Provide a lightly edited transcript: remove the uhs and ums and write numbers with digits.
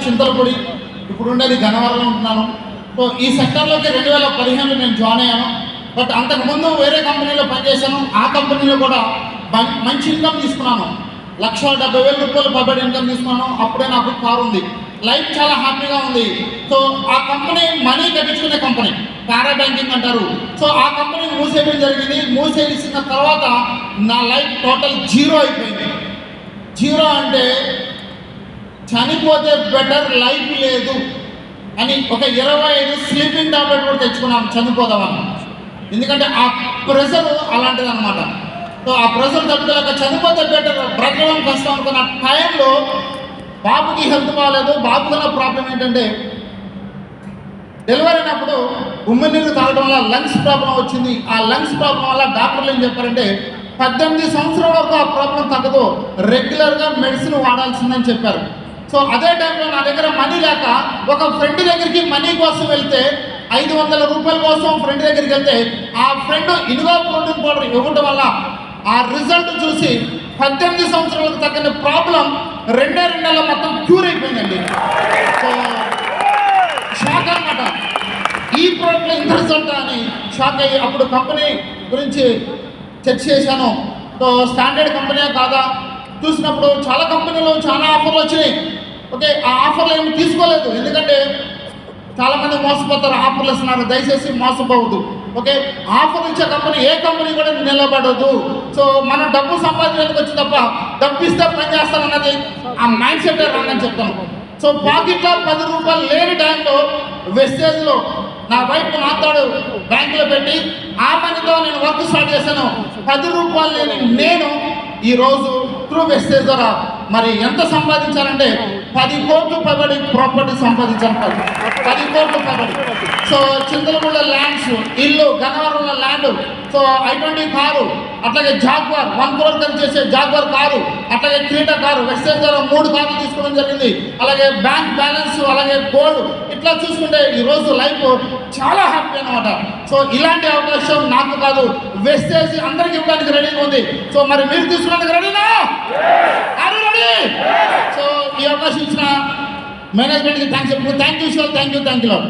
చింతలపూడి, ఇప్పుడు ఉండేది గన్నవరంలో ఉంటున్నాను. సో ఈ సెక్టర్లోకి 2015 నేను జాయిన్ అయ్యాను. బట్ అంతకుముందు వేరే కంపెనీలో పనిచేశాను. ఆ కంపెనీలో కూడా మంచి ఇన్కమ్ తీసుకున్నాను. 1,70,000 రూపాయలు పర్బడి ఇన్కమ్ తీసుకున్నాను. అప్పుడే నాకు కారు ఉంది. లైఫ్ చాలా హ్యాపీగా ఉంది. సో ఆ కంపెనీ మనీ కట్టించుకునే కంపెనీ, పారా బ్యాంకింగ్ అంటారు. సో ఆ కంపెనీ మూసేయడం జరిగింది. మూసేసిన తర్వాత నా లైఫ్ టోటల్ జీరో అయిపోయింది. జీరో అంటే చనిపోతే బెటర్, లైఫ్ లేదు అని ఒక 25 స్లీపింగ్ టాబ్లెట్ కూడా తెచ్చుకున్నాను చనిపోదామని. ఎందుకంటే ఆ ప్రెషర్ అలాంటిది అనమాట. సో ఆ ప్రెషర్ తట్టుకోలేక చనిపోతే బెటర్, బ్రతకడం కష్టం అనుకున్న టైంలో బాబుకి హెల్త్ బాగాలేదు. బాబుకున్న ప్రాబ్లం ఏంటంటే డెలివరీ అయినప్పుడు ఉమ్మినీరు తాగడం వల్ల లంగ్స్ ప్రాబ్లం వచ్చింది. ఆ లంగ్స్ ప్రాబ్లం వల్ల డాక్టర్లు ఏం చెప్పారంటే 18 సంవత్సరాల వరకు ఆ ప్రాబ్లం తగ్గదు, రెగ్యులర్గా మెడిసిన్ వాడాల్సిందని చెప్పారు. సో అదే టైంలో నా దగ్గర మనీ లేక ఒక ఫ్రెండ్ దగ్గరికి మనీ కోసం వెళ్తే 500 రూపాయల కోసం ఫ్రెండ్ దగ్గరికి వెళ్తే ఆ ఫ్రెండ్ ఇనుగా ప్రోటీన్ పౌడర్ ఇవ్వడం వల్ల ఆ రిజల్ట్ చూసి 18 సంవత్సరాలకు తగ్గిన ప్రాబ్లం 2 నెలల్లో మొత్తం క్యూర్ అయిపోయిందండి. సో షాక్ అనమాట, ఈ ప్రోడక్ట్లో ఇంత రిజల్ట్ అని షాక్ అయ్యి అప్పుడు కంపెనీ గురించి చెక్ చేశాను. సో స్టాండర్డ్ కంపెనీ కాదా చూసినప్పుడు చాలా కంపెనీలు చాలా ఆఫర్లు వచ్చినాయి. ఓకే, ఆ ఆఫర్లు ఏమి తీసుకోలేదు, ఎందుకంటే చాలామంది మోసపోతారు. ఆఫర్లు ఇస్తున్నారు, దయచేసి మోసపోవద్దు. ఓకే, ఆఫర్ ఇచ్చే కంపెనీ ఏ కంపెనీ కూడా నిలబడదు. సో మనం డబ్బు సంపాదించడానికి వచ్చి తప్ప డబ్బు ఇస్తే పని చేస్తామన్నది ఆ మైండ్ సెట్ రానని చెప్తాను. సో పాకెట్లో 10 రూపాయలు లేని టైంలో వెస్టేజ్లో నా వైపు నాతాడు బ్యాంకులో పెట్టి ఆ మనీతో నేను వర్క్ స్టార్ట్ చేశాను. 10 రూపాయలు లేని నేను ఈరోజు త్రూ వెస్టేజ్ ద్వారా మరి ఎంత సంపాదించాలంటే 10 కోట్లు పబడి ప్రాపర్టీ సంపాదించాను. 10 కోట్లు పబడి. సో చింతలపూడిలో ల్యాండ్స్, ఇల్లు, గన్నవరంలో ల్యాండ్, సో I-20 కారు, అట్లాగే జాగ్వార్ 1 crore ఖర్చు చేసే జాగ్వార్ కారు, అట్లాగే క్రీటా కారు, వెస్టేజ్ ద్వారా 3 కార్లు తీసుకోవడం జరిగింది. అలాగే బ్యాంక్ బ్యాలెన్స్, అలాగే గోల్డ్. ఇట్లా చూసుకుంటే ఈరోజు లైఫ్ చాలా హ్యాపీ అనమాట. సో ఇలాంటి అవకాశం నాకు కాదు, వెస్టేజ్ అందరికి ఇవ్వడానికి రెడీగా ఉంది. సో మరి మీరు తీసుకోవడానికి రెడీనా? రెడీ? సో ఈ అవకాశం ఇచ్చిన మేనేజ్మెంట్కి థ్యాంక్స్ చెప్తున్నాను. Thank you sir, thank you.